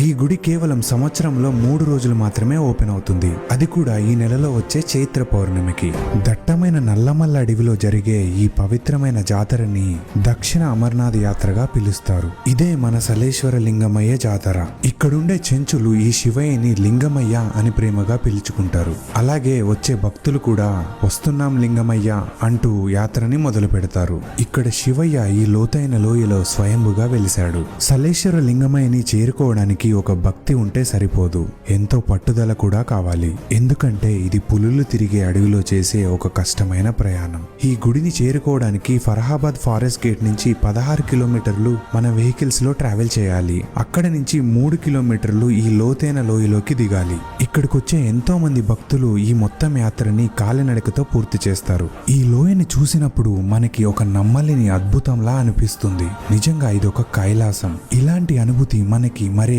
ఈ గుడి కేవలం సంవత్సరంలో 3 రోజులు మాత్రమే ఓపెన్ అవుతుంది, అది కూడా ఈ నెలలో వచ్చే చైత్ర పౌర్ణమికి. దట్టమైన నల్లమల్ల అడవిలో జరిగే ఈ పవిత్రమైన జాతరని దక్షిణ అమర్నాథ్ యాత్రగా పిలుస్తారు. ఇదే మన సలేశ్వర లింగమయ్య జాతర. ఇక్కడుండే చెంచులు ఈ శివయ్యని లింగమయ్య అని ప్రేమగా పిలుచుకుంటారు. అలాగే వచ్చే భక్తులు కూడా వస్తున్నాం లింగమయ్య అంటూ యాత్రని మొదలు పెడతారు. ఇక్కడ శివయ్య ఈ లోతైన లోయలో స్వయంభుగా వెలిశాడు. సలేశ్వర లింగమయ్యని చేరుకోవడానికి ఒక భక్తి ఉంటే సరిపోదు, ఎంతో పట్టుదల కూడా కావాలి. ఎందుకంటే ఇది పులులు తిరిగే అడవిలో చేసే ఒక కష్టమైన ప్రయాణం. ఈ గుడిని చేరుకోవడానికి ఫరహాబాద్ ఫారెస్ట్ గేట్ నుంచి 16 కిలోమీటర్లు మన వెహికల్స్ లో ట్రావెల్ చేయాలి. అక్కడ నుంచి 3 కిలోమీటర్లు ఈ లోతైన లోయలోకి దిగాలి. ఇక్కడికొచ్చే ఎంతో మంది భక్తులు ఈ మొత్తం యాత్రని కాలినడకతో పూర్తి చేస్తారు. ఈ లోయని చూసినప్పుడు మనకి ఒక నమ్మలేని అద్భుతంలా అనిపిస్తుంది. నిజంగా ఇదొక కైలాసం. ఇలాంటి అనుభూతి మనకి మరే